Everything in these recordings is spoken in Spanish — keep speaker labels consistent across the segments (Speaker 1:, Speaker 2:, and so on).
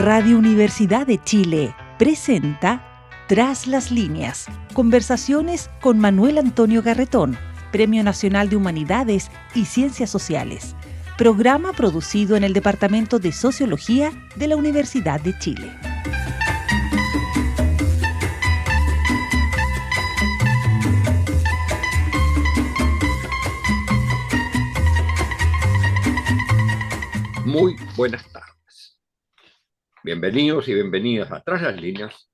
Speaker 1: Radio Universidad de Chile presenta Tras las líneas, conversaciones con Manuel Antonio Garretón, Premio Nacional de Humanidades y Ciencias Sociales, programa producido en el Departamento de Sociología de la Universidad de Chile.
Speaker 2: Muy buenas tardes. Bienvenidos y bienvenidas a Tras las líneas,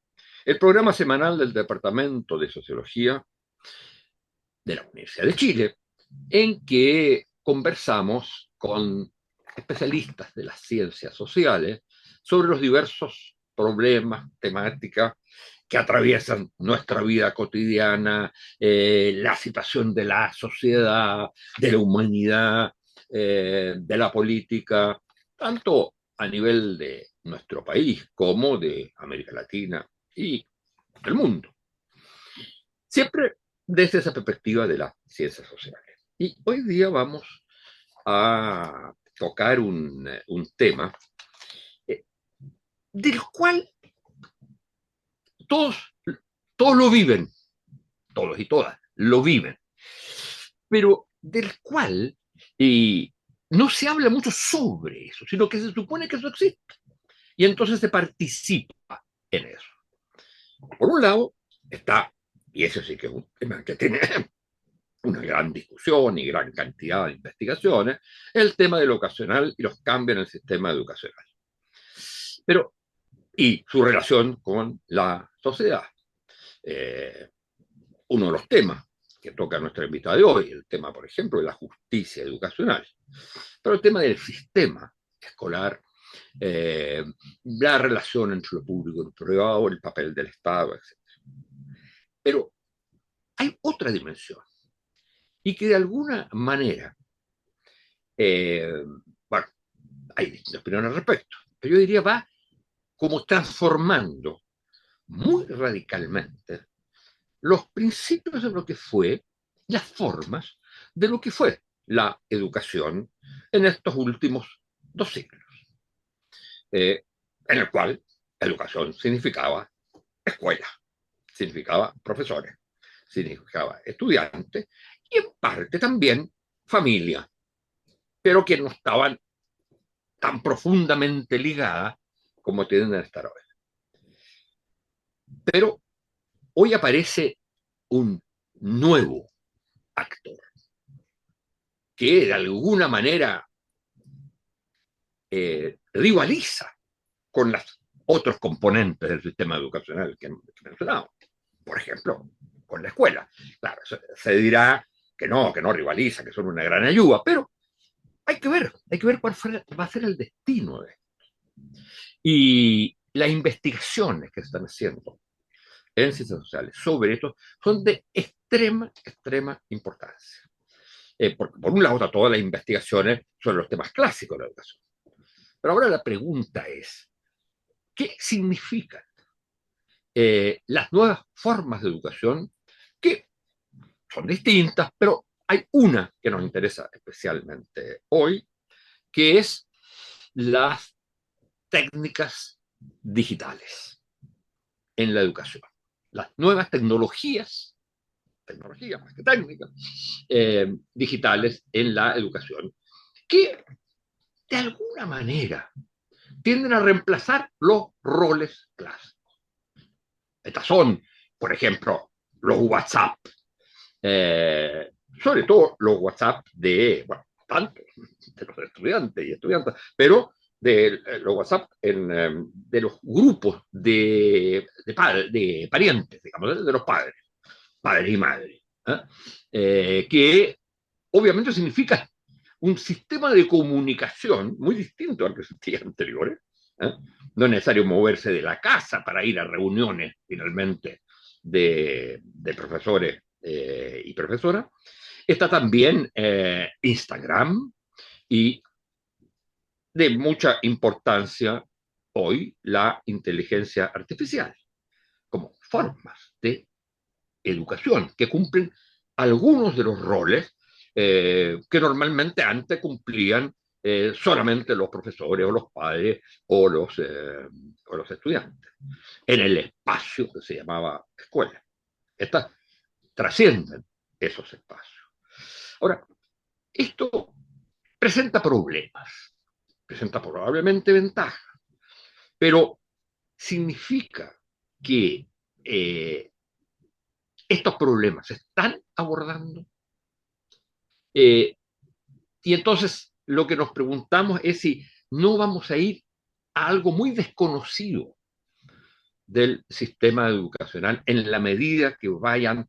Speaker 2: el programa semanal del Departamento de Sociología de la Universidad de Chile, en que conversamos con especialistas de las ciencias sociales sobre los diversos problemas, temáticas que atraviesan nuestra vida cotidiana, la situación de la sociedad, de la humanidad, de la política, tanto a nivel de nuestro país como de América Latina y del mundo. Siempre desde esa perspectiva de las ciencias sociales. Y hoy día vamos a tocar un tema del cual todos lo viven, todos y todas lo viven, pero del cual no se habla mucho sobre eso, sino que se supone que eso existe. Y entonces se participa en eso. Por un lado está, y ese sí que es un tema que tiene una gran discusión y gran cantidad de investigaciones, el tema de lo ocasional y los cambios en el sistema educacional. Pero, y su relación con la sociedad. Uno de los temas que toca nuestra invitada de hoy, el tema, por ejemplo, de la justicia educacional, pero el tema del sistema escolar, la relación entre lo público y lo privado, el papel del Estado, etc. Pero hay otra dimensión, y que de alguna manera, bueno, hay distintas opiniones al respecto, pero yo diría va como transformando muy radicalmente los principios de lo que fue, las formas de lo que fue la educación en estos últimos 2 siglos, en el cual educación significaba escuela, significaba profesores, significaba estudiantes y en parte también familia, pero que no estaban tan profundamente ligadas como tienen que estar hoy. Pero hoy aparece un nuevo actor que de alguna manera rivaliza con los otros componentes del sistema educacional que mencionamos. Por ejemplo, con la escuela. Claro, se dirá que no rivaliza, que son una gran ayuda, pero hay que ver cuál va a ser el destino de esto. Y las investigaciones que se están haciendo en ciencias sociales sobre esto son de extrema importancia. Por un lado está todas las investigaciones sobre los temas clásicos de la educación. Pero ahora la pregunta es, ¿qué significan las nuevas formas de educación que son distintas, pero hay una que nos interesa especialmente hoy, que es las técnicas digitales en la educación? Las nuevas tecnologías más que técnicas, digitales en la educación, que de alguna manera tienden a reemplazar los roles clásicos. Estas son, por ejemplo, los WhatsApp, sobre todo los WhatsApp de, bueno, tanto de los estudiantes y estudiantes, pero de los WhatsApp de los grupos de parientes, digamos, de los padres y madres, que obviamente significa un sistema de comunicación muy distinto al que existía anteriores. No es necesario moverse de la casa para ir a reuniones, finalmente, de profesores y profesoras. Está también Instagram y de mucha importancia hoy la inteligencia artificial como formas de educación que cumplen algunos de los roles que normalmente antes cumplían solamente los profesores o los padres o los estudiantes, en el espacio que se llamaba escuela. Estas trascienden esos espacios. Ahora, esto presenta problemas, presenta probablemente ventajas, pero significa que estos problemas se están abordando. Y entonces lo que nos preguntamos es si no vamos a ir a algo muy desconocido del sistema educacional en la medida que vayan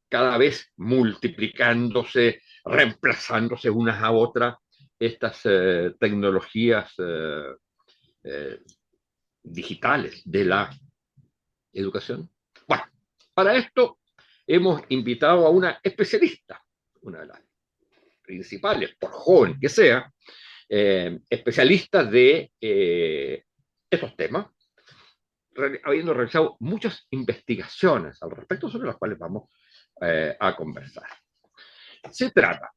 Speaker 2: cada vez multiplicándose, reemplazándose unas a otras estas tecnologías digitales de la educación. Bueno, para esto hemos invitado a una especialista, una de las principales, por joven que sea, especialista de estos temas, habiendo realizado muchas investigaciones al respecto sobre las cuales vamos a conversar. Se trata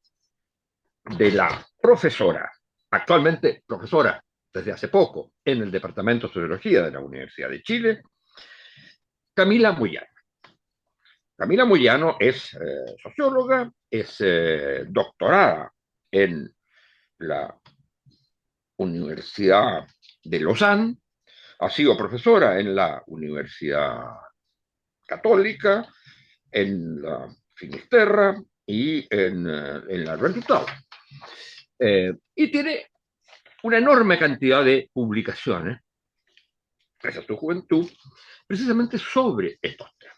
Speaker 2: de la profesora, actualmente profesora desde hace poco en el Departamento de Sociología de la Universidad de Chile, Camila Moyano. Camila Moyano es socióloga, es doctorada en la Universidad de Lausanne, ha sido profesora en la Universidad Católica, en la Finisterra y en la Resultado. Y tiene una enorme cantidad de publicaciones, gracias a su juventud, precisamente sobre estos temas.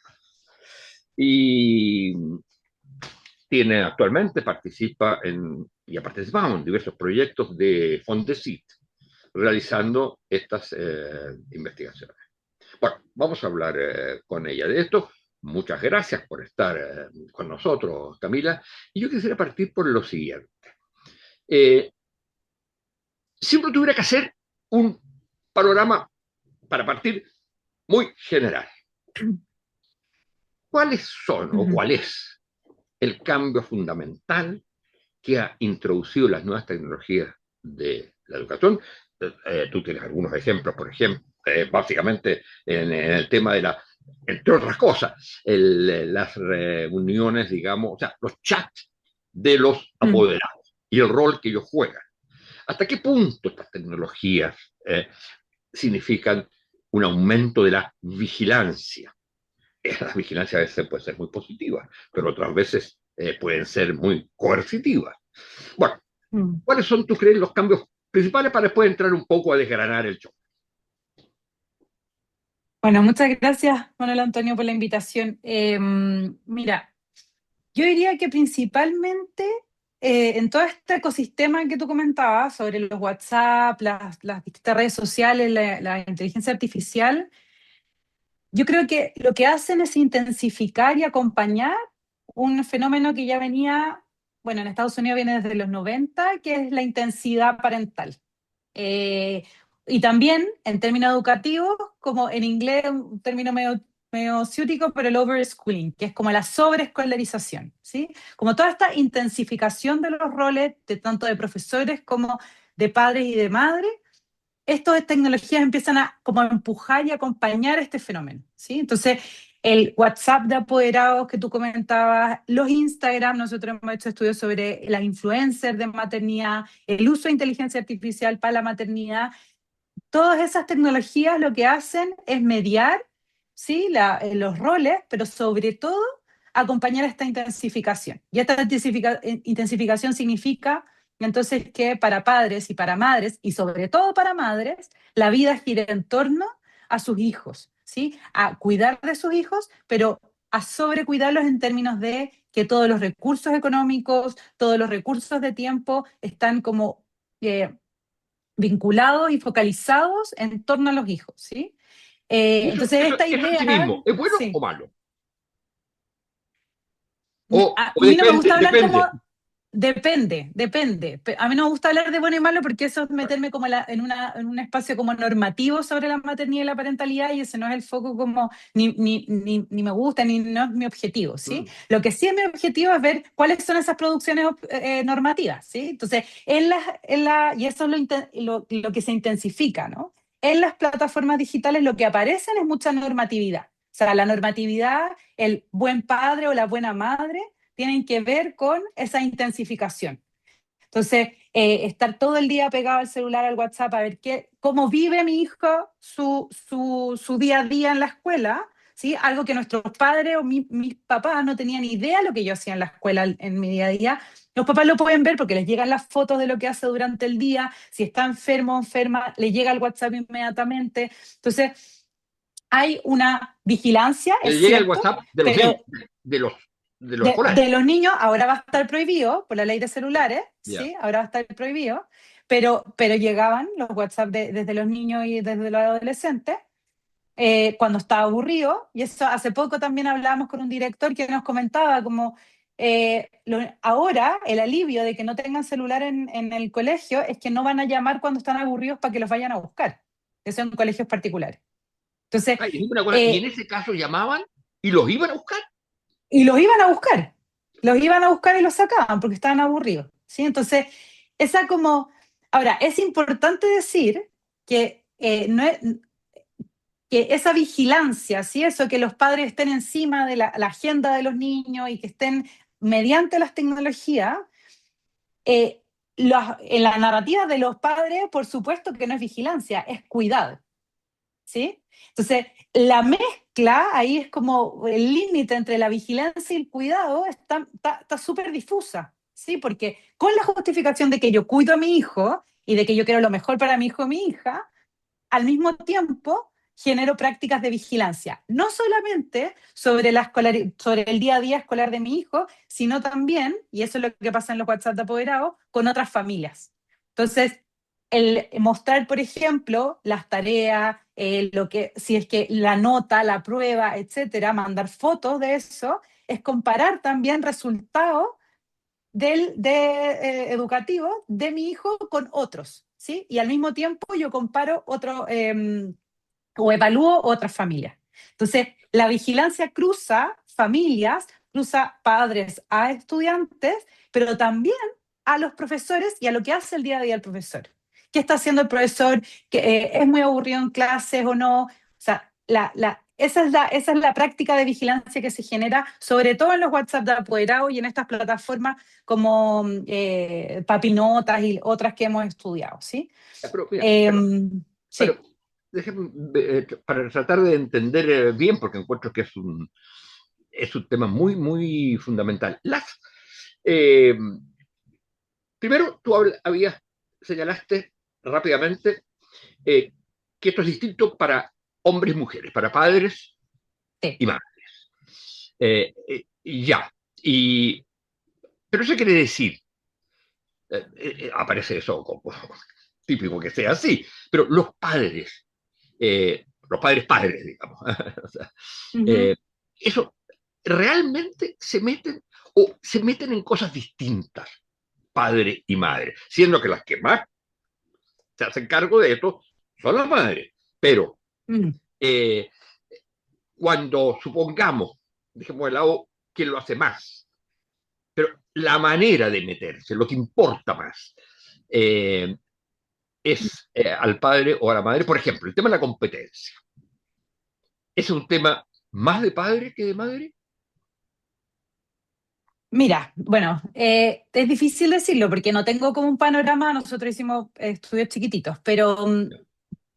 Speaker 2: Y tiene actualmente, participa y ha participado en diversos proyectos de Fondesit, realizando estas investigaciones. Bueno, vamos a hablar con ella de esto. Muchas gracias por estar con nosotros, Camila. Y yo quisiera partir por lo siguiente. Si uno tuviera que hacer un panorama para partir muy general, ¿cuáles son o cuál es el cambio fundamental que ha introducido las nuevas tecnologías de la educación? Tú tienes algunos ejemplos, por ejemplo, básicamente en el tema de entre otras cosas, las reuniones, digamos, o sea, los chats de los apoderados y el rol que ellos juegan. ¿Hasta qué punto estas tecnologías significan un aumento de la vigilancia? La vigilancia a veces puede ser muy positiva, pero otras veces pueden ser muy coercitivas. Bueno, ¿cuáles son, tú crees, los cambios principales para después entrar un poco a desgranar el show?
Speaker 3: Bueno, muchas gracias, Manuel Antonio, por la invitación. Mira, yo diría que principalmente en todo este ecosistema que tú comentabas sobre los WhatsApp, las distintas redes sociales, la inteligencia artificial, yo creo que lo que hacen es intensificar y acompañar un fenómeno que ya venía, bueno, en Estados Unidos viene desde los 90, que es la intensidad parental. Y también, en términos educativos, como en inglés, un término medio ciútico, pero el overschooling, que es como la sobreescolarización, ¿sí? Como toda esta intensificación de los roles, tanto de profesores como de padres y de madres, estas tecnologías empiezan como a empujar y acompañar este fenómeno, ¿sí? Entonces, el WhatsApp de apoderados que tú comentabas, los Instagram, nosotros hemos hecho estudios sobre las influencers de maternidad, el uso de inteligencia artificial para la maternidad. Todas esas tecnologías lo que hacen es mediar, ¿sí? Los roles, pero sobre todo acompañar esta intensificación. Y esta intensificación significa entonces que para padres y para madres, y sobre todo para madres, la vida gira en torno a sus hijos, ¿sí? A cuidar de sus hijos, pero a sobrecuidarlos en términos de que todos los recursos económicos, todos los recursos de tiempo están como vinculados y focalizados en torno a los hijos, ¿sí? Entonces esta idea...
Speaker 2: ¿Es mismo? ¿Es bueno
Speaker 3: sí.
Speaker 2: o malo?
Speaker 3: A mí no me gusta hablar como... Depende. A mí no me gusta hablar de bueno y malo porque eso es meterme como en un espacio como normativo sobre la maternidad y la parentalidad y ese no es el foco como ni me gusta ni no es mi objetivo, ¿sí?
Speaker 2: Mm.
Speaker 3: Lo que sí es mi objetivo es ver cuáles son esas producciones normativas, ¿sí? Entonces, y eso es lo que se intensifica, ¿no? En las plataformas digitales lo que aparecen es mucha normatividad. O sea, la normatividad, el buen padre o la buena madre tienen que ver con esa intensificación. Entonces, estar todo el día pegado al celular, al WhatsApp, a ver cómo vive mi hijo su día a día en la escuela, ¿sí? Algo que nuestros padres o mis papás no tenían idea de lo que yo hacía en la escuela en mi día a día. Los papás lo pueden ver porque les llegan las fotos de lo que hace durante el día, si está enfermo o enferma, le llega el WhatsApp inmediatamente. Entonces, hay una vigilancia, es
Speaker 2: Le llega el
Speaker 3: cierto,
Speaker 2: WhatsApp de los niños,
Speaker 3: pero
Speaker 2: de los, de los escolares.
Speaker 3: de los niños ahora va a estar prohibido por la ley de celulares,
Speaker 2: Ya.
Speaker 3: ¿sí? Ahora va a estar prohibido, pero llegaban los WhatsApp desde los niños y desde los adolescentes cuando estaba aburrido, y eso hace poco también hablábamos con un director que nos comentaba como ahora el alivio de que no tengan celular en el colegio es que no van a llamar cuando están aburridos para que los vayan a buscar, que son colegios particulares. Entonces,
Speaker 2: Ah, y dime una cosa, y en
Speaker 3: eh,
Speaker 2: ese caso llamaban y los iban a buscar.
Speaker 3: y los iban a buscar y los sacaban porque estaban aburridos, ¿sí? Entonces, esa como, ahora, es importante decir que, no es, que esa vigilancia, ¿sí? Eso, que los padres estén encima de la agenda de los niños y que estén mediante las tecnologías, eh, en la narrativa de los padres, por supuesto que no es vigilancia, es cuidado. ¿Sí? Entonces, la mezcla ahí es como el límite entre la vigilancia y el cuidado está súper difusa, ¿sí? Porque con la justificación de que yo cuido a mi hijo y de que yo quiero lo mejor para mi hijo o mi hija, al mismo tiempo genero prácticas de vigilancia, no solamente sobre el día a día escolar de mi hijo, sino también, y eso es lo que pasa en los WhatsApp de apoderados, con otras familias. Entonces, el mostrar, por ejemplo, las tareas, si es que la nota, la prueba, etcétera, mandar fotos de eso, es comparar también resultados educativo de mi hijo con otros, ¿sí? Y al mismo tiempo yo comparo o evalúo otras familias. Entonces, la vigilancia cruza familias, cruza padres a estudiantes, pero también a los profesores y a lo que hace el día a día el profesor. ¿Qué está haciendo el profesor? ¿Es muy aburrido en clases o no? O sea, esa es la práctica de vigilancia que se genera, sobre todo en los WhatsApp de apoderados y en estas plataformas como Papinotas y otras que hemos estudiado, ¿sí?
Speaker 2: Pero, mira,
Speaker 3: Eh,
Speaker 2: pero
Speaker 3: sí.
Speaker 2: déjeme, para tratar de entender bien, porque encuentro que es un tema muy, muy fundamental. Eh, Primero, tú señalaste rápidamente eh, que esto es distinto para hombres y mujeres, para padres
Speaker 3: Sí.
Speaker 2: y madres. Y ya. Pero eso quiere decir, aparece eso como típico que sea así, pero los padres padres, digamos, o sea,
Speaker 3: Ujú.
Speaker 2: eh, eso realmente se meten en cosas distintas, padre y madre, siendo que las que más se hacen cargo de esto son las madres. Pero
Speaker 3: Mm.
Speaker 2: eh, cuando supongamos, dejemos de lado quién lo hace más, pero la manera de meterse, lo que importa más, eh, es al padre o a la madre. Por ejemplo, el tema de la competencia. ¿Es un tema más de padre que de madre?
Speaker 3: Mira, bueno, es difícil decirlo porque no tengo como un panorama, nosotros hicimos estudios chiquititos, pero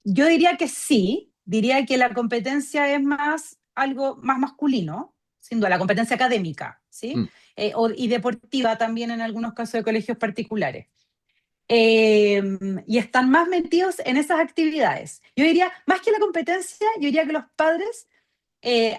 Speaker 3: yo diría que sí, diría que la competencia es más algo más masculino, sin duda, la competencia académica, ¿sí?
Speaker 2: Mm.
Speaker 3: Y deportiva también en algunos casos de colegios particulares. Y están más metidos en esas actividades. Yo diría, más que la competencia, yo diría que los padres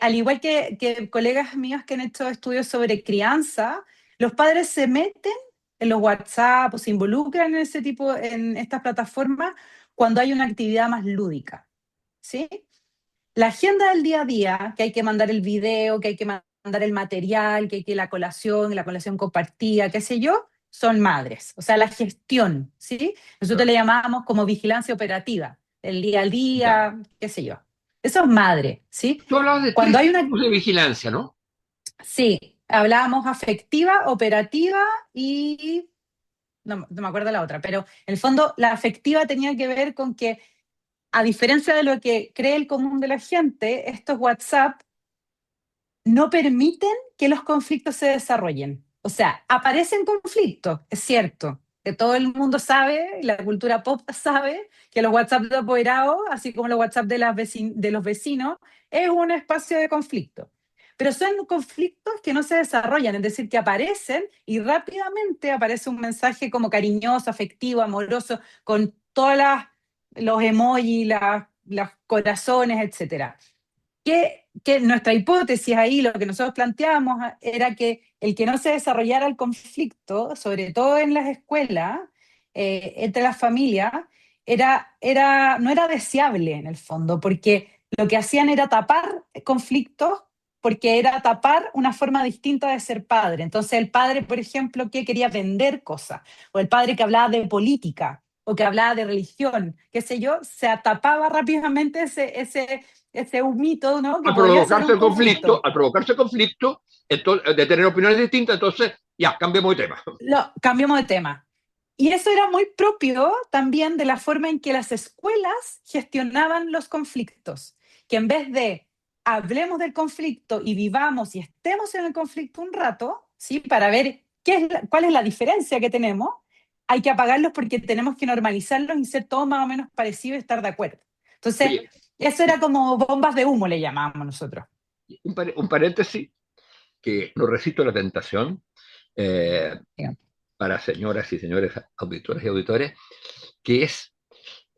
Speaker 3: al igual que colegas míos que han hecho estudios sobre crianza, los padres se meten en los WhatsApp o se involucran en ese tipo, en estas plataformas cuando hay una actividad más lúdica, ¿sí? La agenda del día a día, que hay que mandar el video, que hay que mandar el material, que hay que la colación compartida, qué sé yo, son madres, o sea, la gestión, ¿sí? Nosotros
Speaker 2: Claro.
Speaker 3: le llamábamos como vigilancia operativa, el día al
Speaker 2: Ya.
Speaker 3: día, qué sé yo. Eso es madre, ¿sí?
Speaker 2: Tú hablabas de
Speaker 3: Cuando
Speaker 2: tres
Speaker 3: hay una,
Speaker 2: tipos de vigilancia, ¿no?
Speaker 3: sí, hablábamos afectiva, operativa y no me acuerdo la otra, pero en el fondo la afectiva tenía que ver con que, a diferencia de lo que cree el común de la gente, estos WhatsApp no permiten que los conflictos se desarrollen. O sea, aparecen conflictos, es cierto, que todo el mundo sabe, la cultura pop sabe, que los WhatsApp de apoderados, así como los WhatsApp de los vecinos, es un espacio de conflicto. Pero son conflictos que no se desarrollan, es decir, que aparecen y rápidamente aparece un mensaje como cariñoso, afectivo, amoroso, con los emojis, los corazones, etcétera. Que nuestra hipótesis ahí, lo que nosotros planteábamos era que el que no se desarrollara el conflicto, sobre todo en las escuelas, entre las familias, no era deseable en el fondo, porque lo que hacían era tapar conflictos, porque era tapar una forma distinta de ser padre. Entonces el padre, por ejemplo, que quería vender cosas, o el padre que hablaba de política, o que hablaba de religión, qué sé yo, se tapaba rápidamente ese humito, ¿no? Que podía ser un conflicto.
Speaker 2: Al provocarse el conflicto, entonces, de tener opiniones distintas, entonces, ya, cambiemos de tema.
Speaker 3: Cambiamos de tema. Y eso era muy propio también de la forma en que las escuelas gestionaban los conflictos, que en vez de hablemos del conflicto y vivamos y estemos en el conflicto un rato, ¿sí? Para ver cuál es la diferencia que tenemos, hay que apagarlos porque tenemos que normalizarlos y ser todos más o menos parecidos y estar de acuerdo. Entonces,
Speaker 2: Oye,
Speaker 3: eso era como bombas de humo, le llamábamos nosotros.
Speaker 2: un paréntesis que no resisto la tentación eh, para señoras y señores auditores y auditores, que es,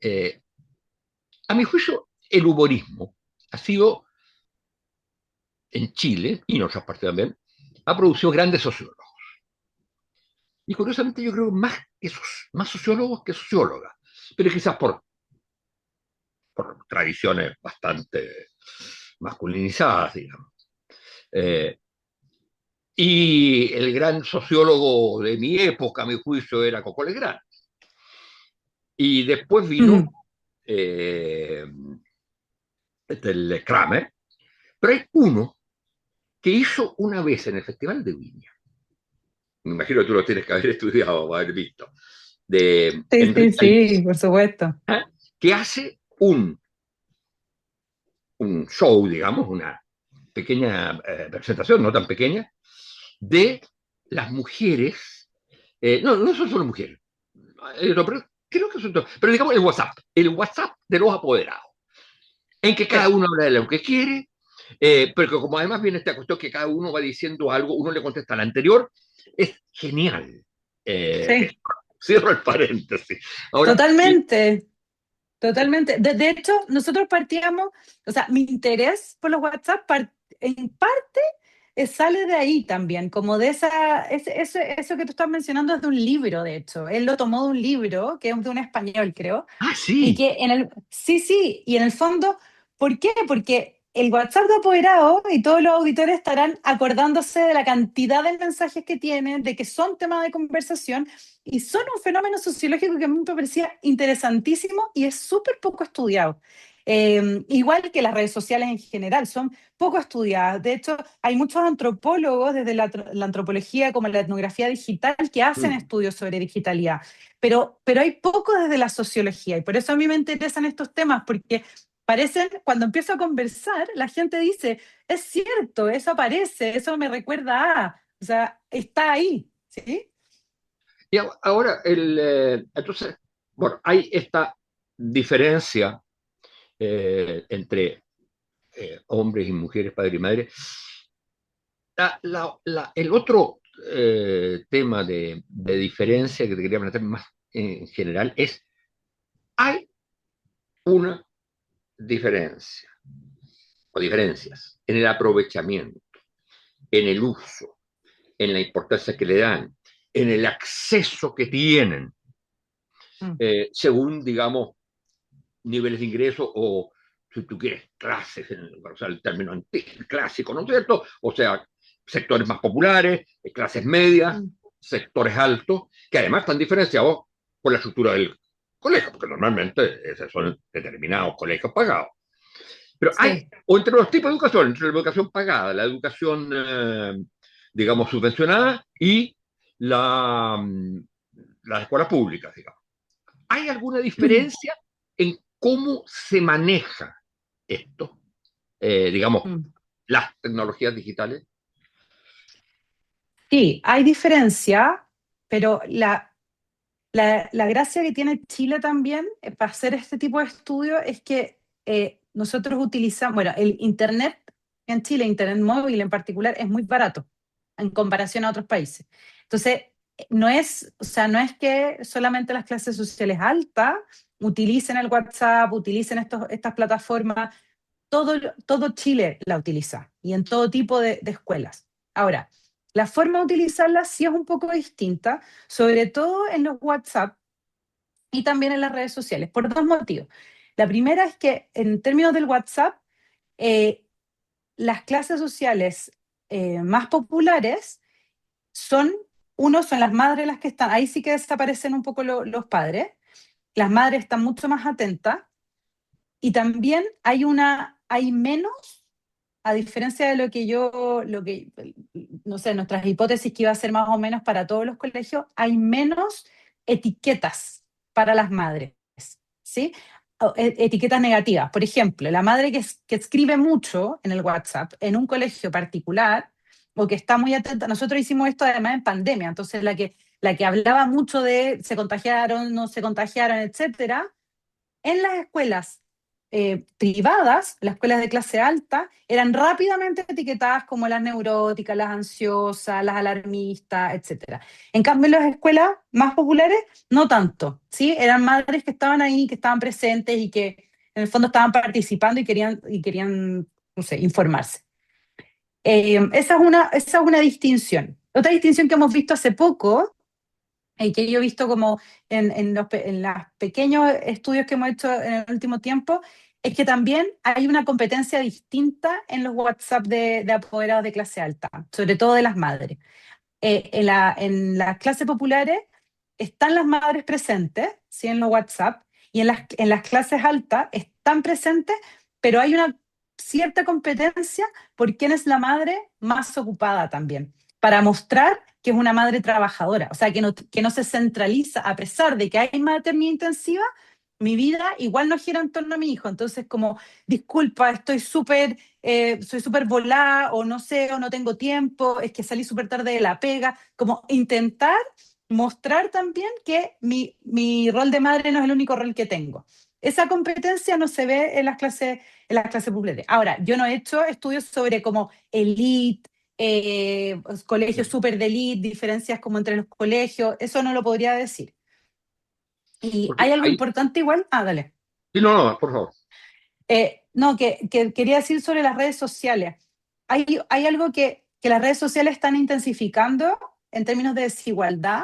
Speaker 2: eh, a mi juicio, el humorismo ha sido en Chile y en otras partes también, ha producido grandes sociólogos. Y curiosamente yo creo más sociólogos que sociólogas, pero quizás por tradiciones bastante masculinizadas, digamos. Eh, y el gran sociólogo de mi época, a mi juicio, era Coco Legrand. Y después vino
Speaker 3: Mm.
Speaker 2: eh, el Kramer, pero hay uno que hizo una vez en el Festival de Viña, me imagino que tú lo tienes que haber estudiado o haber visto, de
Speaker 3: Sí, sí,
Speaker 2: Enrique
Speaker 3: sí,
Speaker 2: Alvis,
Speaker 3: por supuesto.
Speaker 2: ¿eh? Que hace un show, digamos, una pequeña presentación, no tan pequeña, de las mujeres, no son solo mujeres, pero creo que son todos, pero digamos el WhatsApp de los apoderados, en que cada
Speaker 3: Sí,
Speaker 2: uno habla de lo que quiere, pero como además viene esta cuestión que cada uno va diciendo algo, uno le contesta al anterior, es genial.
Speaker 3: sí,
Speaker 2: Cierro el paréntesis. Ahora,
Speaker 3: totalmente. Totalmente. De hecho, nosotros partíamos, o sea, mi interés por los WhatsApp en parte sale de ahí también, como de eso que tú estás mencionando es de un libro, de hecho. Él lo tomó de un libro, que es de un español, creo, y
Speaker 2: sí,
Speaker 3: que sí, y en el fondo, ¿por qué? Porque el WhatsApp de apoderado y todos los auditores estarán acordándose de la cantidad de mensajes que tienen, de que son temas de conversación y son un fenómeno sociológico que a mí me parecía interesantísimo y es súper poco estudiado. Igual que las redes sociales en general, son poco estudiadas. De hecho, hay muchos antropólogos desde la antropología como la etnografía digital que hacen
Speaker 2: mm,
Speaker 3: estudios sobre digitalidad, pero hay poco desde la sociología y por eso a mí me interesan estos temas, porque parecen, cuando empiezo a conversar, la gente dice, es cierto, eso aparece, eso me recuerda a, o sea, está ahí, ¿sí?
Speaker 2: y ahora, entonces, bueno, hay esta diferencia entre hombres y mujeres, padre y madre. El otro tema de diferencia que te quería plantear más en general es, hay una diferencia o diferencias en el aprovechamiento, en el uso, en la importancia que le dan, en el acceso que tienen,
Speaker 3: Mm.
Speaker 2: según, digamos, niveles de ingreso o, si tú quieres, clases, para usar el término antiguo, clásico, ¿no es cierto? O sea, sectores más populares, clases medias. sectores altos, que además están diferenciados por la estructura del colegio, porque normalmente esos son determinados colegios pagados. Pero hay,
Speaker 3: Sí.
Speaker 2: o entre los tipos de educación, entre la educación pagada, la educación, digamos, subvencionada y la, las escuelas públicas, digamos. ¿Hay alguna diferencia en cómo se maneja esto? Digamos,
Speaker 3: Mm.
Speaker 2: las tecnologías digitales.
Speaker 3: Sí, hay diferencia, pero la gracia que tiene Chile también para hacer este tipo de estudios es que nosotros utilizamos, bueno, el Internet en Chile, Internet móvil en particular, es muy barato en comparación a otros países. Entonces, no es, o sea, no es que solamente las clases sociales altas utilicen el WhatsApp, utilicen estas plataformas, todo Chile la utiliza y en todo tipo de escuelas. Ahora, la forma de utilizarla sí es un poco distinta, sobre todo en los WhatsApp y también en las redes sociales, por dos motivos. La primera es que en términos del WhatsApp, eh, las clases sociales más populares son, uno, son las madres las que están, ahí sí que desaparecen un poco los padres, las madres están mucho más atentas y también hay menos, a diferencia de no sé, nuestras hipótesis que iba a ser más o menos para todos los colegios, hay menos etiquetas para las madres, ¿sí? Etiquetas negativas. Por ejemplo, la madre que escribe mucho en el WhatsApp en un colegio particular o que está muy atenta, nosotros hicimos esto además en pandemia, entonces la que hablaba mucho de se contagiaron, no se contagiaron, etcétera, en las escuelas privadas, las escuelas de clase alta, eran rápidamente etiquetadas como las neuróticas, las ansiosas, las alarmistas, etcétera. En cambio, en las escuelas más populares, no tanto, ¿sí? Eran madres que estaban ahí, que estaban presentes y que en el fondo estaban participando y querían, no sé, informarse. Esa es una distinción. Otra distinción que hemos visto hace poco y que yo he visto como en los pequeños estudios que hemos hecho en el último tiempo, es que también hay una competencia distinta en los WhatsApp de apoderados de clase alta, sobre todo de las madres. En las clases populares están las madres presentes, ¿sí? En los WhatsApp, y en las clases altas están presentes, pero hay una cierta competencia por quién es la madre más ocupada también, para mostrar que es una madre trabajadora, o sea, que no se centraliza, a pesar de que hay maternidad intensiva, mi vida igual no gira en torno a mi hijo, entonces como, disculpa, soy súper volada, o no sé, o no tengo tiempo, es que salí súper tarde de la pega, como intentar mostrar también que mi rol de madre no es el único rol que tengo. Esa competencia no se ve en las clases populares. Ahora, yo no he hecho estudios sobre como elite, colegios súper de elite, diferencias como entre los colegios, eso no lo podría decir. Y
Speaker 2: Porque
Speaker 3: hay algo
Speaker 2: hay,
Speaker 3: importante igual, dale.
Speaker 2: sí, no, no, por favor.
Speaker 3: No, que quería decir sobre las redes sociales. Hay algo que las redes sociales están intensificando en términos de desigualdad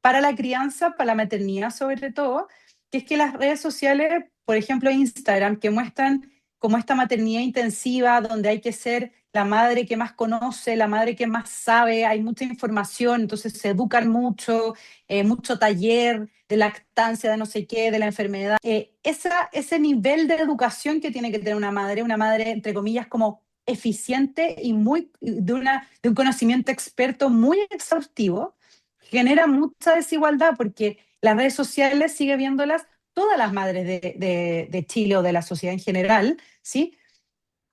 Speaker 3: para la crianza, para la maternidad sobre todo, que es que las redes sociales, por ejemplo Instagram, que muestran como esta maternidad intensiva, donde hay que ser la madre que más conoce, la madre que más sabe, hay mucha información, entonces se educan mucho, mucho taller de lactancia, de no sé qué, de la enfermedad. Ese nivel de educación que tiene que tener una madre, entre comillas, como eficiente y de un conocimiento experto muy exhaustivo, genera mucha desigualdad porque las redes sociales sigue viéndolas todas las madres de Chile o de la sociedad en general, ¿sí?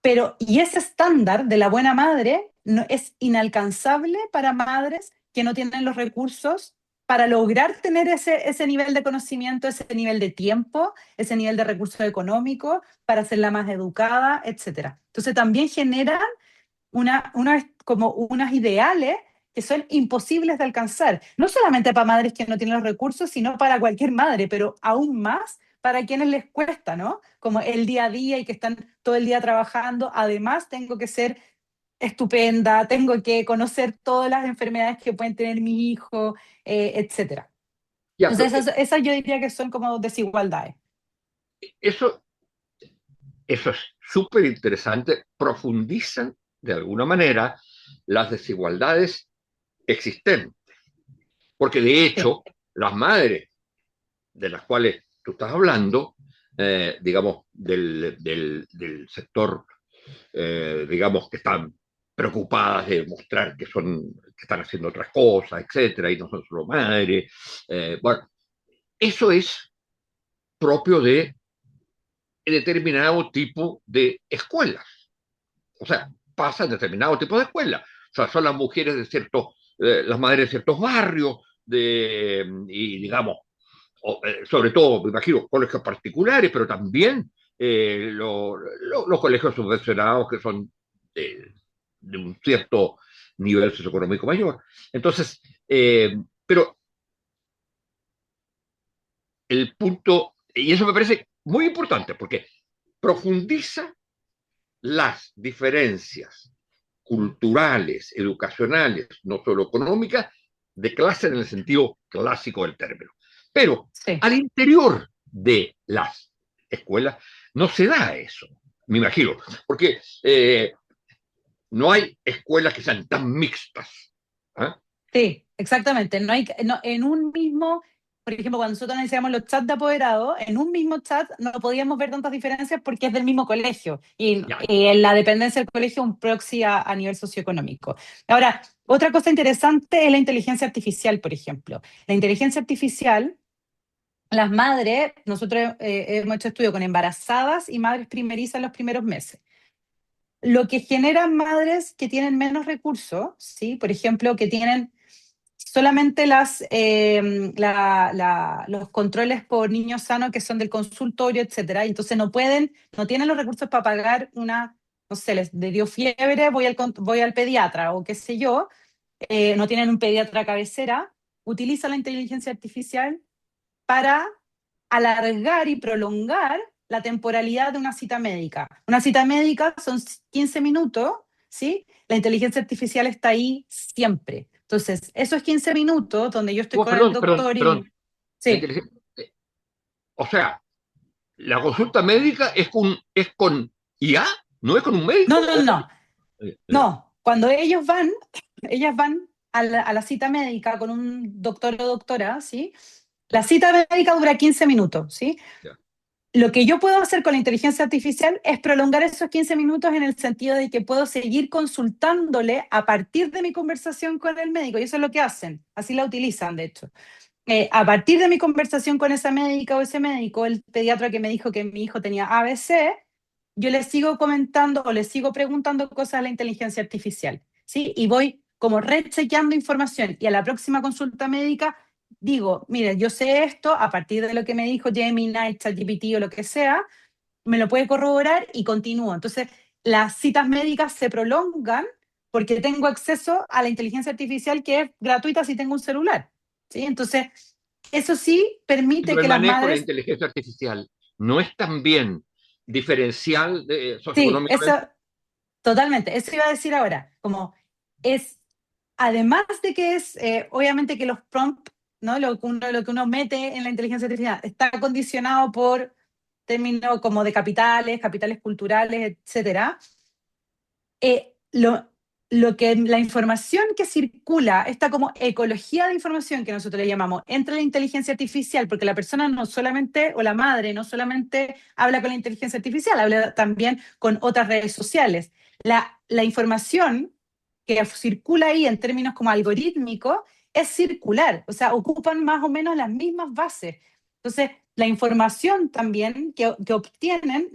Speaker 3: Pero, y ese estándar de la buena madre no, es inalcanzable para madres que no tienen los recursos para lograr tener ese nivel de conocimiento, ese nivel de tiempo, ese nivel de recursos económicos para hacerla más educada, etcétera. Entonces también generan como unas ideales que son imposibles de alcanzar, no solamente para madres que no tienen los recursos, sino para cualquier madre, pero aún más para quienes les cuesta, ¿no? Como el día a día y que están todo el día trabajando. Además, tengo que ser estupenda, tengo que conocer todas las enfermedades que pueden tener mi hijo, etcétera.
Speaker 2: Ya, pero
Speaker 3: Entonces, esas yo diría que son como desigualdades.
Speaker 2: eso, eso es súper interesante. Profundizan de alguna manera las desigualdades existentes. Porque de
Speaker 3: Sí,
Speaker 2: hecho, las madres de las cuales tú estás hablando, digamos, del sector, digamos, que están preocupadas de mostrar que están haciendo otras cosas, etcétera, y no son solo madres. Bueno, eso es propio de determinado tipo de escuelas. O sea, pasa en determinado tipo de escuelas. O sea, son las mujeres de las madres de ciertos barrios, y digamos, sobre todo, me imagino, colegios particulares, pero también los colegios subvencionados que son de un cierto nivel socioeconómico mayor. Entonces, pero el punto, y eso me parece muy importante, porque profundiza las diferencias culturales, educacionales, no solo económicas, de clase en el sentido clásico del término. Pero
Speaker 3: sí.
Speaker 2: al interior de las escuelas no se da eso, me imagino, porque no hay escuelas que sean tan mixtas. ¿Ah?
Speaker 3: Sí, exactamente. No hay, no, en un mismo, por ejemplo, cuando nosotros analizamos los chats de apoderados, en un mismo chat no podíamos ver tantas diferencias porque es del mismo colegio
Speaker 2: Ya.
Speaker 3: y en la dependencia del colegio es un proxy a nivel socioeconómico. Ahora, otra cosa interesante es la inteligencia artificial, por ejemplo. La inteligencia artificial, las madres, nosotros hemos hecho estudio con embarazadas y madres primerizas en los primeros meses. Lo que generan madres que tienen menos recursos, ¿sí? Por ejemplo, que tienen solamente los controles por niños sanos que son del consultorio, etcétera. Y entonces no tienen los recursos para pagar no sé, les dio fiebre, voy al pediatra o qué sé yo, no tienen un pediatra cabecera, utilizan la inteligencia artificial para alargar y prolongar la temporalidad de una cita médica. Una cita médica son 15 minutos, ¿sí? La inteligencia artificial está ahí siempre. Entonces, esos 15 minutos donde yo estoy
Speaker 2: Oh,
Speaker 3: con el
Speaker 2: perdón, perdón,
Speaker 3: doctor
Speaker 2: perdón.
Speaker 3: y... Sí,
Speaker 2: O sea, la consulta médica es con IA, no es con un médico.
Speaker 3: no, no, no,
Speaker 2: Eh, eh,
Speaker 3: no. Cuando ellas van a la cita médica con un doctor o doctora, ¿sí? La cita médica dura 15 minutos, ¿sí?
Speaker 2: ya.
Speaker 3: Lo que yo puedo hacer con la inteligencia artificial es prolongar esos 15 minutos en el sentido de que puedo seguir consultándole a partir de mi conversación con el médico. Y eso es lo que hacen. Así la utilizan, de hecho. A partir de mi conversación con esa médica o ese médico, el pediatra que me dijo que mi hijo tenía ABC, yo le sigo comentando o le sigo preguntando cosas a la inteligencia artificial, ¿sí? Y voy como rechequeando información y a la próxima consulta médica digo, mire, yo sé esto a partir de lo que me dijo Gemini, ChatGPT o lo que sea, me lo puede corroborar y continúo. Entonces, las citas médicas se prolongan porque tengo acceso a la inteligencia artificial que es gratuita si tengo un celular, ¿sí? Entonces, eso sí permite
Speaker 2: Pero el
Speaker 3: que las
Speaker 2: manejo de la
Speaker 3: madres,
Speaker 2: inteligencia artificial no es también diferencial
Speaker 3: sí, eso
Speaker 2: socioeconómicamente.
Speaker 3: totalmente, eso iba a decir ahora, como es, además de que es, obviamente que los prompts, ¿no? Lo que uno mete en la inteligencia artificial está condicionado por términos como de capitales, capitales culturales, etcétera. eh, lo, la información que circula, esta como ecología de información que nosotros le llamamos, entre la inteligencia artificial, porque la persona no solamente, o la madre, no solamente habla con la inteligencia artificial, habla también con otras redes sociales. La información que circula ahí en términos como algorítmicos es circular, o sea, ocupan más o menos las mismas bases. Entonces, la información también que obtienen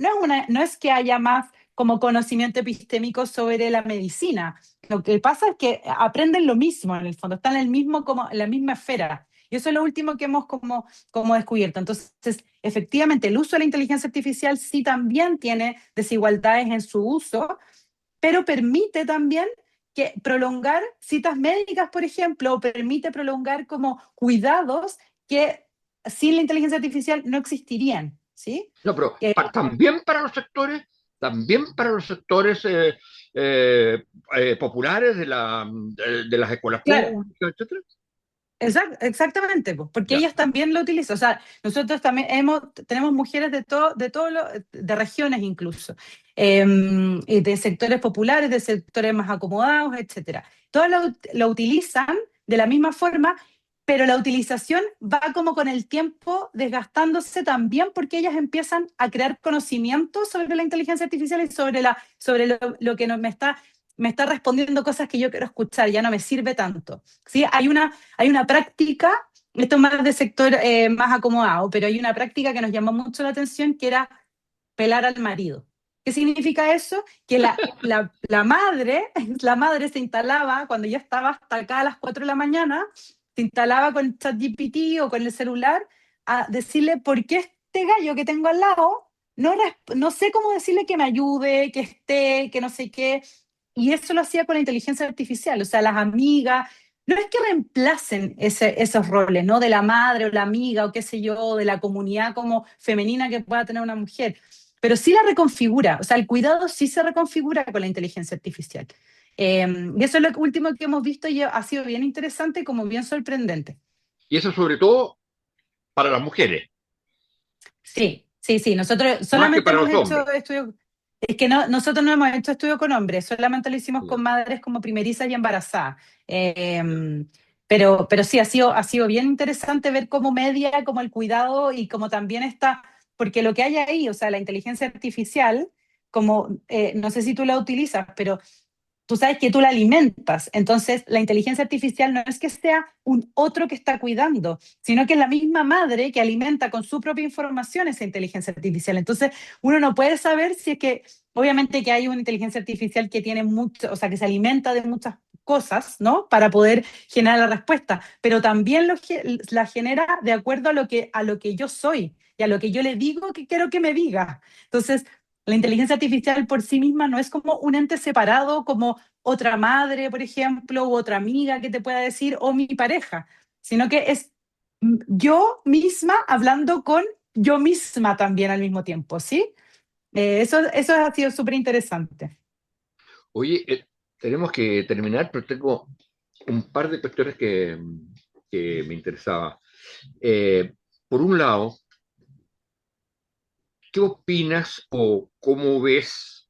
Speaker 3: no es que haya más como conocimiento epistémico sobre la medicina. Lo que pasa es que aprenden lo mismo en el fondo, están en el mismo, como, en la misma esfera. Y eso es lo último que hemos como descubierto. Entonces, efectivamente, el uso de la inteligencia artificial sí también tiene desigualdades en su uso, pero permite también que prolongar citas médicas, por ejemplo, o permite prolongar como cuidados que sin la inteligencia artificial no existirían, ¿sí?
Speaker 2: No, pero
Speaker 3: Que,
Speaker 2: también para los sectores populares de las escuelas
Speaker 3: claro,
Speaker 2: públicas, etcétera.
Speaker 3: Exactamente, pues, porque
Speaker 2: Ya.
Speaker 3: ellas también lo utilizan. O sea, nosotros también tenemos mujeres de regiones incluso, y de sectores populares, de sectores más acomodados, etcétera. Todas lo utilizan de la misma forma pero la utilización va como con el tiempo desgastándose también porque ellas empiezan a crear conocimientos sobre la inteligencia artificial y sobre lo que me está respondiendo cosas que yo quiero escuchar, ya no me sirve tanto. ¿Sí? Hay una práctica, esto es más de sector más acomodado, pero hay una práctica que nos llamó mucho la atención que era pelar al marido. ¿Qué significa eso? Que la madre, la madre se instalaba cuando ya estaba hasta acá a las 4 de la mañana, se instalaba con ChatGPT o con el celular a decirle por qué este gallo que tengo al lado no sé cómo decirle que me ayude, que esté, que no sé qué. Y eso lo hacía con la inteligencia artificial, o sea, las amigas, no es que reemplacen esos roles, ¿no? De la madre o la amiga o qué sé yo, de la comunidad como femenina que pueda tener una mujer, pero sí la reconfigura, o sea, el cuidado sí se reconfigura con la inteligencia artificial. Y eso es lo último que hemos visto y ha sido bien interesante y como bien sorprendente.
Speaker 2: Y eso sobre todo para las mujeres,
Speaker 3: Sí, sí, sí. Nosotros
Speaker 2: más que
Speaker 3: solamente
Speaker 2: para
Speaker 3: hemos
Speaker 2: los hombres.
Speaker 3: hecho estudios, es que nosotros no hemos hecho estudio con hombres, solamente lo hicimos con madres como primerizas y embarazadas. Pero sí, ha sido bien interesante ver cómo media, como el cuidado y como también está, porque lo que hay ahí, o sea, la inteligencia artificial, como, no sé si tú la utilizas, pero tú sabes que tú la alimentas. Entonces, la inteligencia artificial no es que sea un otro que está cuidando, sino que es la misma madre que alimenta con su propia información esa inteligencia artificial. Entonces, uno no puede saber si es que, obviamente que hay una inteligencia artificial que tiene mucho, o sea, que se alimenta de muchas cosas, ¿no? Para poder generar la respuesta, pero también la genera de acuerdo a lo que yo soy y a lo que yo le digo que quiero que me diga. Entonces, la inteligencia artificial por sí misma no es como un ente separado, como otra madre, por ejemplo, u otra amiga que te pueda decir, o mi pareja, sino que es yo misma hablando con yo misma también al mismo tiempo, ¿sí? Eso ha sido súper interesante.
Speaker 2: Oye, tenemos que terminar, pero tengo un par de cuestiones que me interesaba. Eh, por un lado, ¿qué opinas o cómo ves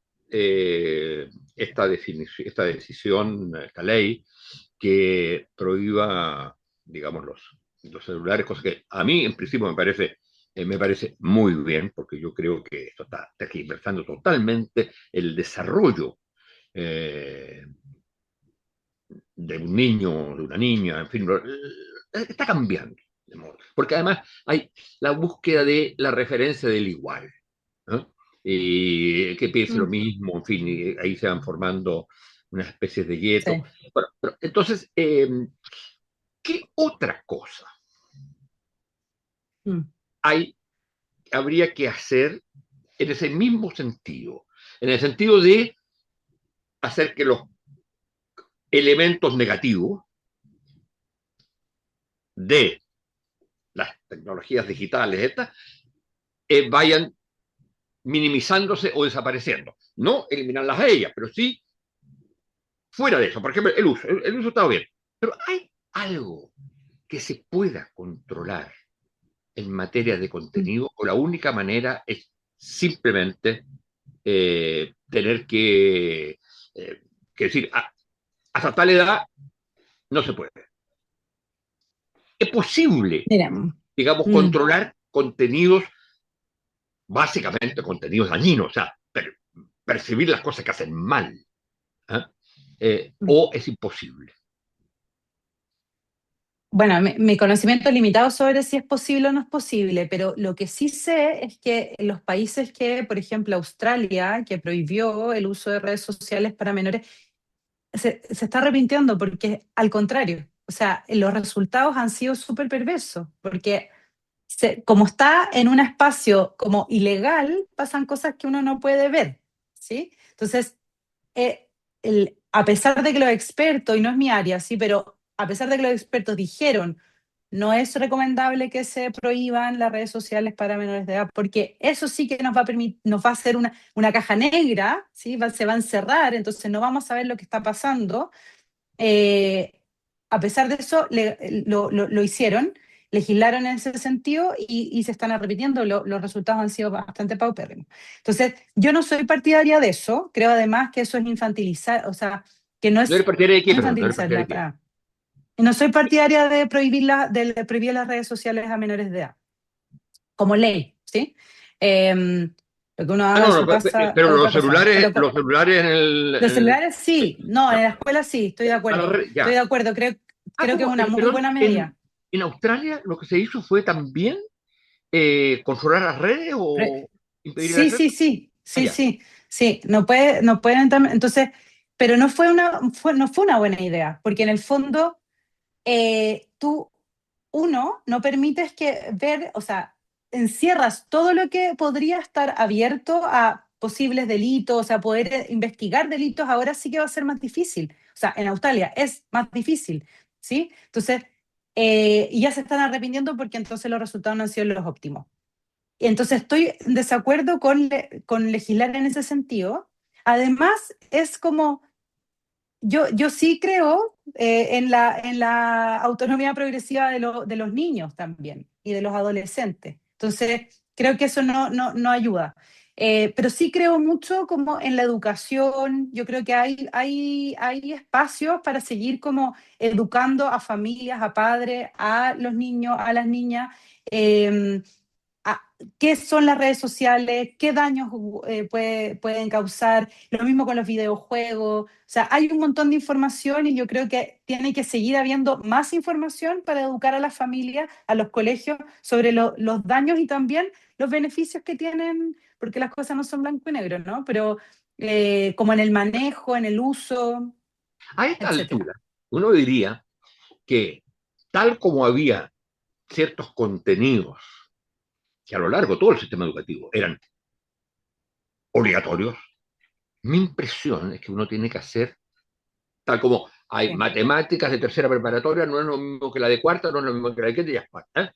Speaker 2: esta decisión, esta ley que prohíba, digamos, los celulares, cosa que a mí en principio me parece muy bien, porque yo creo que esto está tergiversando totalmente el desarrollo eh, de un niño, de una niña, en fin, está cambiando. Porque además hay la búsqueda de la referencia del igual, ¿no? Y que piense lo
Speaker 3: Mm,
Speaker 2: mismo, en fin, y ahí se van formando unas especies de gueto.
Speaker 3: sí.
Speaker 2: Bueno, pero entonces, ¿qué otra cosa
Speaker 3: Mm,
Speaker 2: hay, habría que hacer en ese mismo sentido? En el sentido de hacer que los elementos negativos de las tecnologías digitales estas vayan minimizándose o desapareciendo. No eliminarlas a ellas, pero sí fuera de eso. Por ejemplo, el uso está bien. Pero hay algo que se pueda controlar en materia de
Speaker 3: mm.
Speaker 2: contenido o la única manera es simplemente tener que decir, hasta tal edad no se puede. Es posible,
Speaker 3: Mira,
Speaker 2: digamos,
Speaker 3: mm,
Speaker 2: controlar contenidos, básicamente contenidos dañinos, o sea, percibir las cosas que hacen mal. ¿Eh?
Speaker 3: mm.
Speaker 2: O es imposible.
Speaker 3: Bueno, mi conocimiento es limitado sobre si es posible o no es posible, pero lo que sí sé es que en los países que, por ejemplo, Australia, que prohibió el uso de redes sociales para menores, se está arrepintiendo porque al contrario, o sea, los resultados han sido súper perversos, porque como está en un espacio como ilegal, pasan cosas que uno no puede ver, ¿sí? Entonces, a pesar de que los expertos, y no es mi área, sí, pero a pesar de que los expertos dijeron, no es recomendable que se prohíban las redes sociales para menores de edad, porque eso sí que nos va a permitir, nos va a hacer una caja negra, ¿sí? Se va a encerrar, entonces no vamos a ver lo que está pasando. Eh, a pesar de eso, lo hicieron, legislaron en ese sentido y se están repitiendo. Los resultados han sido bastante paupérrimos. Entonces, yo no soy partidaria de eso. Creo además que eso es infantilizar, o sea, que no
Speaker 2: ¿No eres
Speaker 3: es
Speaker 2: partidario de qué,
Speaker 3: no
Speaker 2: perdón? ¿No eres
Speaker 3: infantilizar
Speaker 2: partidario
Speaker 3: la
Speaker 2: de qué?
Speaker 3: palabra. no soy partidaria de prohibir las redes sociales a menores de edad, como ley, ¿sí? Lo que uno haga en
Speaker 2: No,
Speaker 3: su
Speaker 2: no,
Speaker 3: casa
Speaker 2: pero
Speaker 3: es otra cosa. Pero
Speaker 2: los celulares
Speaker 3: los celulares sí, no, en la
Speaker 2: ya,
Speaker 3: escuela sí, estoy de acuerdo. Estoy
Speaker 2: ya.
Speaker 3: de acuerdo, creo que es
Speaker 2: ¿Cómo?
Speaker 3: una muy
Speaker 2: Perdón,
Speaker 3: buena medida.
Speaker 2: en Australia lo que se hizo fue también controlar las redes o impedir el
Speaker 3: Sí,
Speaker 2: acceso.
Speaker 3: sí, sí, sí,
Speaker 2: Allá.
Speaker 3: sí, sí, no pueden entonces, pero no fue una buena idea, porque en el fondo tú, uno, no permites que ver, o sea, encierras todo lo que podría estar abierto a posibles delitos, o sea, poder investigar delitos, ahora sí que va a ser más difícil. O sea, en Australia es más difícil, ¿sí? Entonces, y ya se están arrepintiendo porque entonces los resultados no han sido los óptimos. Y entonces estoy en desacuerdo con legislar en ese sentido. Además, es como yo sí creo en la autonomía progresiva de los niños también y de los adolescentes. Entonces, creo que eso no ayuda. Pero sí creo mucho como en la educación. Yo creo que hay espacios para seguir como educando a familias, a padres, a los niños, a las niñas. eh, a- qué son las redes sociales, qué daños pueden causar, lo mismo con los videojuegos. O sea, hay un montón de información y yo creo que tiene que seguir habiendo más información para educar a las familias, a los colegios, sobre los daños y también los beneficios que tienen, porque las cosas no son blanco y negro, ¿no? Pero como en el manejo, en el uso,
Speaker 2: A esta
Speaker 3: etcétera.
Speaker 2: altura, uno diría que tal como había ciertos contenidos que a lo largo de todo el sistema educativo eran obligatorios, mi impresión es que uno tiene que hacer, tal como hay
Speaker 3: Sí.
Speaker 2: matemáticas de tercera preparatoria, no es lo mismo que la de cuarta, no es lo mismo que la de quinta y ya está, ¿eh?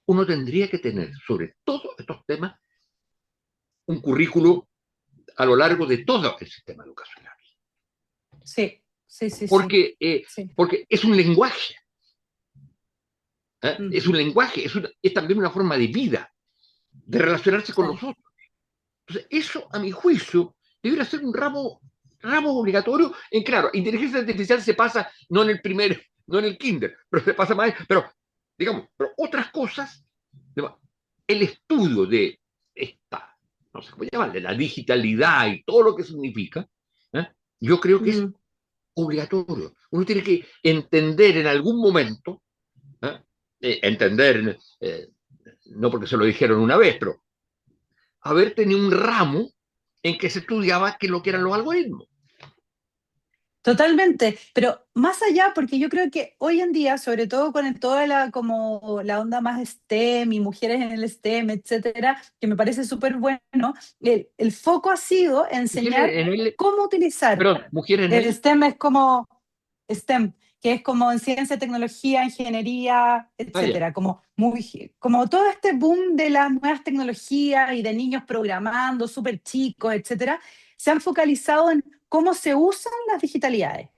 Speaker 2: Uno tendría que tener sobre todos estos temas un currículo a lo largo de todo el sistema educacional.
Speaker 3: Sí, sí, sí, sí,
Speaker 2: Porque,
Speaker 3: sí.
Speaker 2: porque es un lenguaje, ¿eh?
Speaker 3: Mm,
Speaker 2: Es un lenguaje, es también una forma de vida, de relacionarse con
Speaker 3: sí.
Speaker 2: los otros. Entonces, eso, a mi juicio, debería ser un ramo obligatorio. En claro, inteligencia artificial se pasa no en el primer, no en el kinder, pero se pasa más, pero digamos, pero otras cosas, digamos, el estudio de esta, no sé cómo llaman, de la digitalidad y todo lo que significa, ¿eh? Yo creo que es
Speaker 3: Mm.
Speaker 2: obligatorio. Uno tiene que entender en algún momento, ¿eh? Entender, no porque se lo dijeron una vez, pero haber tenido un ramo en que se estudiaba qué es lo que eran los algoritmos.
Speaker 3: Totalmente, pero más allá, porque yo creo que hoy en día, sobre todo con toda como la onda más STEM y mujeres en el STEM, etcétera, que me parece súper bueno, el foco ha sido
Speaker 2: Mujeres
Speaker 3: enseñar
Speaker 2: en el,
Speaker 3: cómo utilizar.
Speaker 2: perdón, mujeres en
Speaker 3: El
Speaker 2: el,
Speaker 3: STEM es como STEM, que es como en ciencia, tecnología, ingeniería,
Speaker 2: ya.
Speaker 3: etcétera, como todo este boom de las nuevas tecnologías y de niños programando, súper chicos, etcétera, se han focalizado en cómo se usan las digitalidades.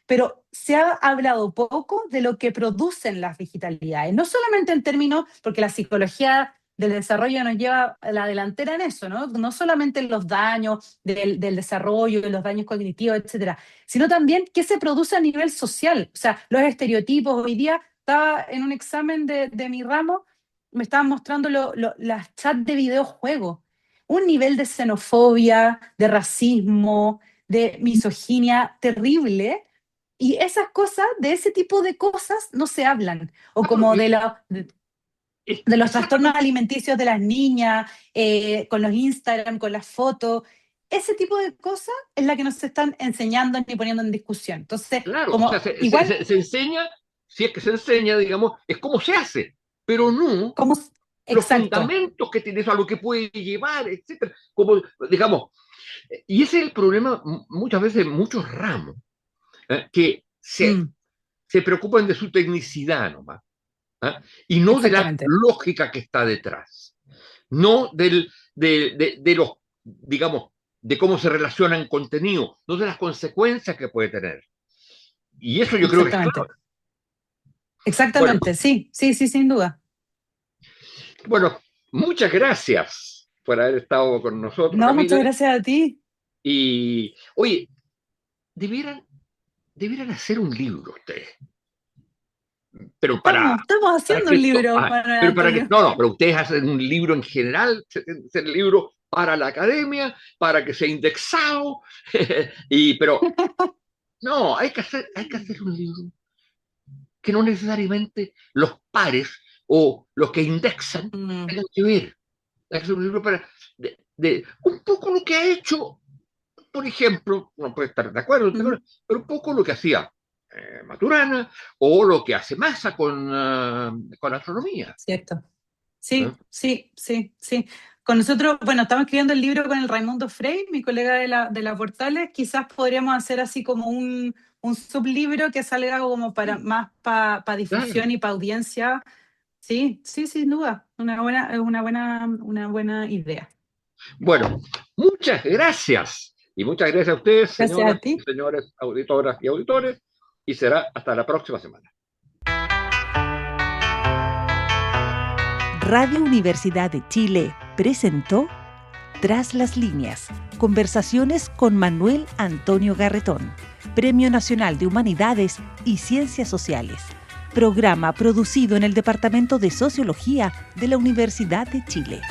Speaker 3: Pero se ha hablado poco de lo que producen las digitalidades, no solamente en términos, porque la psicología del desarrollo nos lleva a la delantera en eso, ¿no? No solamente en los daños del desarrollo, de los daños cognitivos, etcétera, sino también qué se produce a nivel social. O sea, los estereotipos. Hoy día estaba en un examen de mi ramo, me estaban mostrando las chats de videojuegos. Un nivel de xenofobia, de racismo, de misoginia terrible. Y esas cosas, de ese tipo de cosas, no se hablan. O
Speaker 2: Ah, pero
Speaker 3: como de los trastornos
Speaker 2: exactamente,
Speaker 3: alimenticios de las niñas, con los Instagram, con las fotos. Ese tipo de cosas es la que nos están enseñando ni poniendo en discusión. Entonces,
Speaker 2: claro, o sea,
Speaker 3: como igual,
Speaker 2: se enseña, si es que se enseña, digamos, es cómo se hace, pero no
Speaker 3: como,
Speaker 2: los
Speaker 3: exacto,
Speaker 2: fundamentos que tiene eso, a lo que puede llevar, etcétera. Como, digamos, y ese es el problema muchas veces en muchos ramos, que
Speaker 3: mm,
Speaker 2: se preocupan de su tecnicidad nomás, ¿eh? Y no de la
Speaker 3: exactamente,
Speaker 2: lógica que está detrás, no de los, digamos, de cómo se relaciona en contenido, no de las consecuencias que puede tener. Y eso yo creo que es
Speaker 3: exactamente,
Speaker 2: clave. Bueno,
Speaker 3: exactamente, sí, sí, sí, sin duda.
Speaker 2: bueno, muchas gracias por haber estado con nosotros,
Speaker 3: No, muchas
Speaker 2: Camila.
Speaker 3: gracias a ti.
Speaker 2: Y, oye, debieran, debieran hacer un libro ustedes, Pero para
Speaker 3: Estamos haciendo un libro, Manuel
Speaker 2: pero para que,
Speaker 3: Antonio.
Speaker 2: pero ustedes hacen un libro en general, el libro para la academia, para que sea indexado, pero no, hay que hacer un libro que no necesariamente los pares o los que indexan
Speaker 3: Mm,
Speaker 2: tengan que ver. Hay que hacer un libro de un poco lo que ha hecho, por ejemplo, no puede estar de acuerdo,
Speaker 3: mm,
Speaker 2: pero un poco lo que hacía Maturana o lo que hace Massa con astronomía.
Speaker 3: cierto.
Speaker 2: ¿Eh?
Speaker 3: Sí. Con nosotros, bueno, estamos escribiendo el libro con el Raimundo Frey, mi colega de la Portales. Quizás podríamos hacer así como un sublibro que salga como para más para
Speaker 2: Claro.
Speaker 3: difusión y para audiencia. Sí, sin duda. Una buena idea.
Speaker 2: Bueno, muchas gracias. Y muchas gracias a ustedes,
Speaker 3: Gracias a
Speaker 2: señoras y
Speaker 3: ti.
Speaker 2: señores auditoras y auditores. Y será hasta la próxima semana.
Speaker 1: Radio Universidad de Chile presentó Tras las líneas, conversaciones con Manuel Antonio Garretón, Premio Nacional de Humanidades y Ciencias Sociales, programa producido en el Departamento de Sociología de la Universidad de Chile.